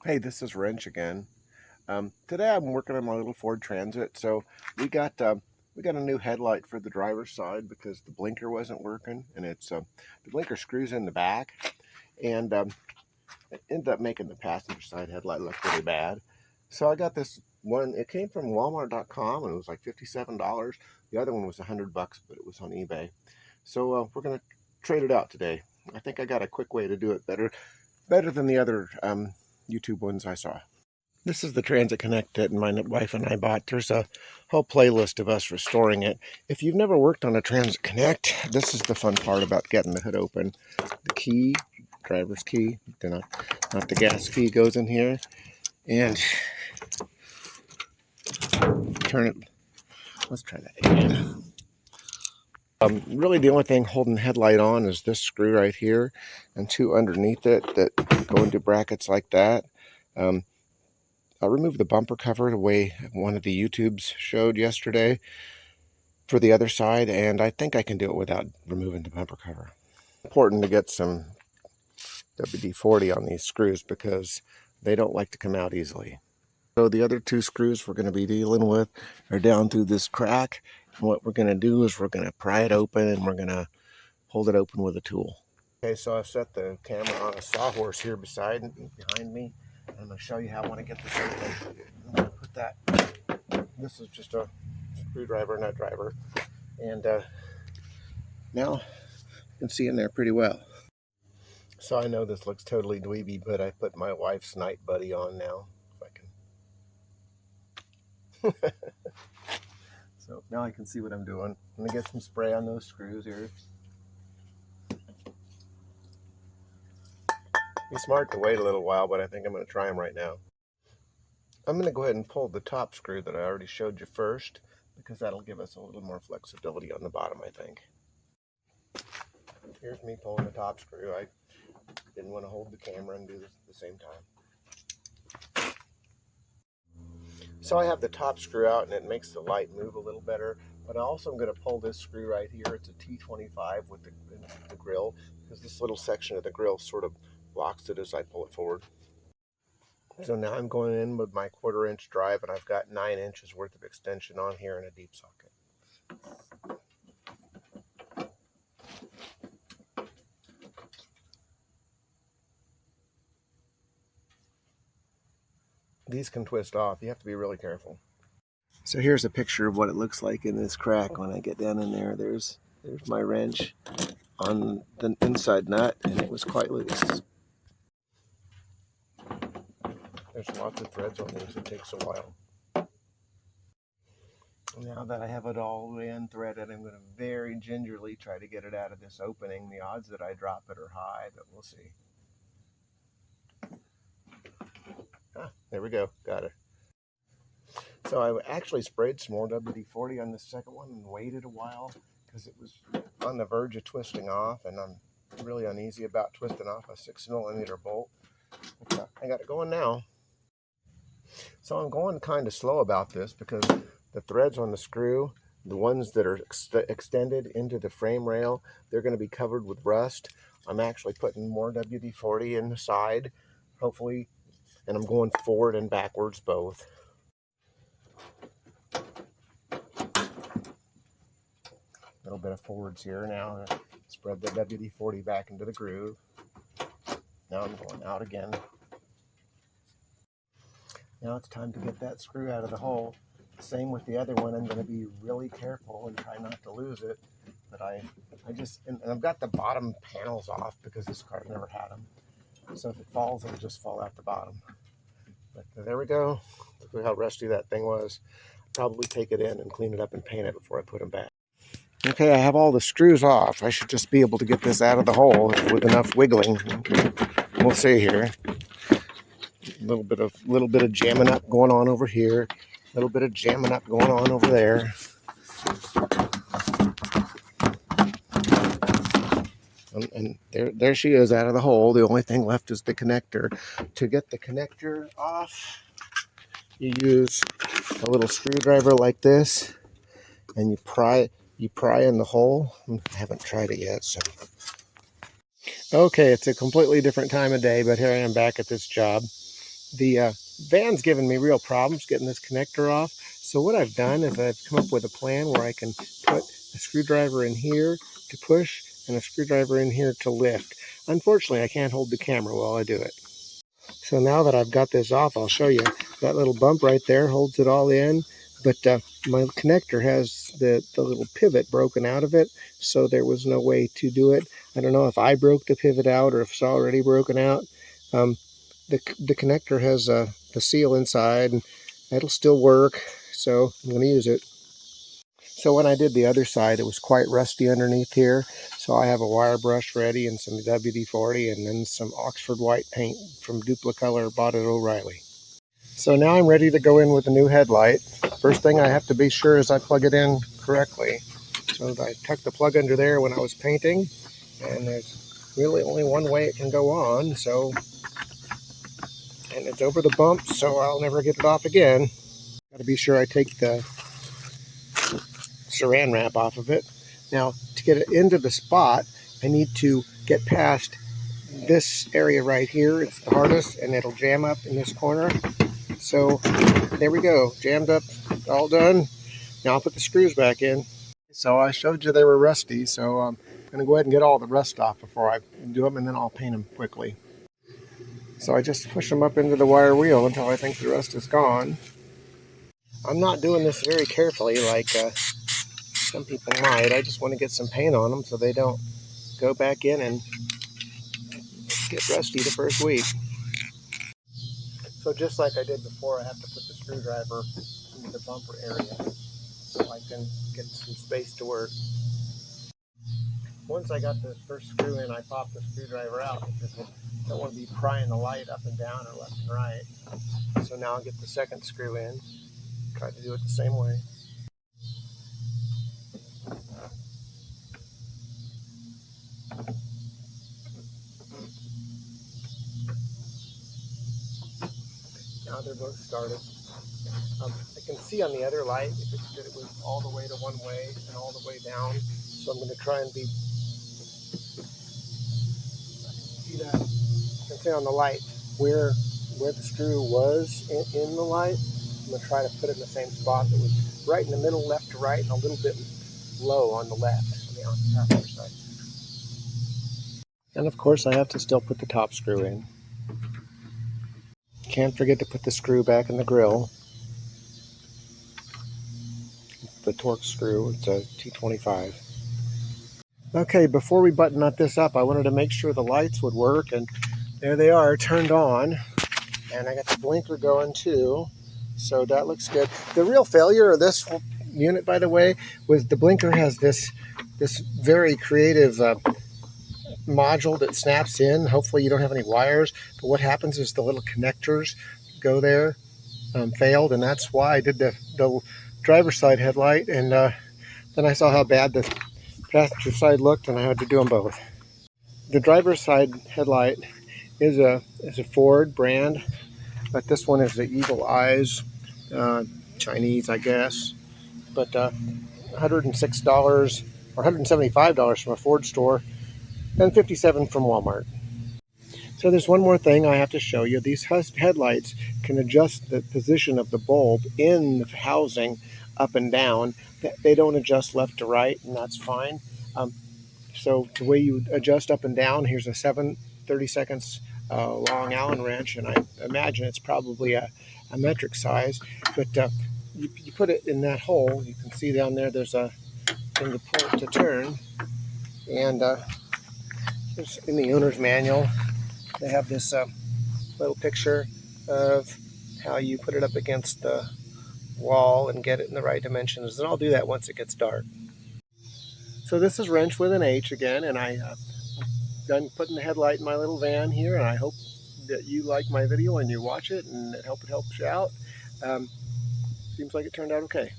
Hey, this is Wrench again. Today I'm working on my little Ford Transit. So we got we got a new headlight for the driver's side because the blinker wasn't working, and it's the blinker screws in the back, and it ended up making the passenger side headlight look really bad. So I got this one. It came from Walmart.com and it was like $57. The other one was $100, but it was on eBay. So we're gonna trade it out today. I think I got a quick way to do it better than the other YouTube ones I saw. This is the Transit Connect that my wife and I bought. There's a whole playlist of us restoring it. If you've never worked on a Transit Connect, this is the fun part about getting the hood open. The key, driver's key, not the gas key, goes in here, and turn it. Let's try that again. Really, the only thing holding the headlight on is this screw right here, and two underneath it that go into brackets like that. Um, I removed the bumper cover the way one of the YouTubes showed yesterday for the other side, and I think I can do it without removing the bumper cover. Important to get some WD-40 on these screws because they don't like to come out easily. So the other two screws we're going to be dealing with are down through this crack. And what we're going to do is we're going to pry it open and we're going to hold it open with a tool. Okay, so I've set the camera on a sawhorse here behind me. I'm going to show you how I want to get this open. I'm going to put that, this is just a screwdriver, nut driver. And now you can see in there pretty well. So I know this looks totally dweeby, but I put my wife's night buddy on now. If I can. So now I can see what I'm doing. I'm gonna get some spray on those screws here. Be smart to wait a little while, but I think I'm gonna try them right now. I'm gonna go ahead and pull the top screw that I already showed you first, because that'll give us a little more flexibility on the bottom, I think. Here's me pulling the top screw. I didn't want to hold the camera and do this at the same time. So I have the top screw out and it makes the light move a little better, but I also am going to pull this screw right here. It's a T25 with the grill, because this little section of the grill sort of blocks it as I pull it forward. So now I'm going in with my 1/4 inch drive, and I've got 9 inches worth of extension on here in a deep socket. These can twist off. You have to be really careful. So here's a picture of what it looks like in this crack when I get down in there. There's my wrench on the inside nut, and it was quite loose. There's lots of threads on these. It takes a while. Now that I have it all the way unthreaded, I'm going to very gingerly try to get it out of this opening. The odds that I drop it are high, but we'll see. There we go. Got it. So I actually sprayed some more WD-40 on the second one and waited a while because it was on the verge of twisting off, and I'm really uneasy about twisting off a 6mm bolt. But I got it going now. So I'm going kind of slow about this because the threads on the screw, the ones that are extended into the frame rail, they're going to be covered with rust. I'm actually putting more WD-40 in the side, hopefully, and I'm going forward and backwards both. A little bit of forwards here now. Spread the WD-40 back into the groove. Now I'm going out again. Now it's time to get that screw out of the hole. Same with the other one. I'm going to be really careful and try not to lose it. But and I've got the bottom panels off because this car never had them. So if it falls, it'll just fall out the bottom. But there we go. Look at how rusty that thing was. Probably take it in and clean it up and paint it before I put them back. Okay, I have all the screws off. I should just be able to get this out of the hole with enough wiggling. We'll see here. A little bit of jamming up going on over here. A little bit of jamming up going on over there. And there she is out of the hole. The only thing left is the connector. To get the connector off, you use a little screwdriver like this, and you pry in the hole. I haven't tried it yet, so. Okay, it's a completely different time of day, but here I am back at this job. the van's giving me real problems getting this connector off. So what I've done is I've come up with a plan where I can put a screwdriver in here to push and a screwdriver in here to lift. Unfortunately, I can't hold the camera while I do it. So now that I've got this off, I'll show you. That little bump right there holds it all in, but my connector has the little pivot broken out of it, so there was no way to do it. I don't know if I broke the pivot out or if it's already broken out. The connector has the seal inside, and it'll still work, so I'm going to use it. So when I did the other side, it was quite rusty underneath here. So I have a wire brush ready and some WD-40 and then some Oxford white paint from Duplicolor bought at O'Reilly. So now I'm ready to go in with a new headlight. First thing I have to be sure is I plug it in correctly. So I tucked the plug under there when I was painting, and there's really only one way it can go on. And it's over the bump, so I'll never get it off again. Got to be sure I take the saran wrap off of it. Now, to get it into the spot, I need to get past this area right here. It's the hardest, and it'll jam up in this corner. So there we go, jammed up, all done. Now I'll put the screws back in. So I showed you they were rusty, so I'm going to go ahead and get all the rust off before I do them, and then I'll paint them quickly. So I just push them up into the wire wheel until I think the rust is gone. I'm not doing this very carefully like some people might. I just want to get some paint on them so they don't go back in and get rusty the first week. So just like I did before, I have to put the screwdriver into the bumper area so I can get some space to work. Once I got the first screw in, I popped the screwdriver out because I don't want to be prying the light up and down or left and right. So now I'll get the second screw in, try to do it the same way. Now they're both started. I can see on the other light that it was all the way to one way and all the way down. So I'm going to try and be. See that? You can see on the light where the screw was in the light. I'm going to try to put it in the same spot that was right in the middle, left to right, and a little bit low on the left, on the passenger side. And of course, I have to still put the top screw in. Can't forget to put the screw back in the grill. The Torx screw, it's a T25. Okay, before we button this up, I wanted to make sure the lights would work, and there they are, turned on. And I got the blinker going too, so that looks good. The real failure of this unit, by the way, was the blinker has this very creative module that snaps in. Hopefully you don't have any wires, but what happens is the little connectors go there, failed, and that's why I did the driver's side headlight, and then I saw how bad the passenger side looked, and I had to do them both. The driver's side headlight is a Ford brand, but this one is the Eagle Eyes, Chinese, I guess. But $106 or $175 from a Ford store, and $57 from Walmart. So there's one more thing I have to show you. These headlights can adjust the position of the bulb in the housing up and down. They don't adjust left to right, and that's fine. So the way you adjust up and down, here's a 30 seconds long Allen wrench, and I imagine it's probably a metric size. But you put it in that hole. You can see down there there's a thing to pull to turn. And in the owner's manual, they have this little picture of how you put it up against the wall and get it in the right dimensions. And I'll do that once it gets dark. So this is Wrench with an H again, and I'm done putting the headlight in my little van here, and I hope that you like my video and you watch it, and it helps you out. Seems like it turned out okay.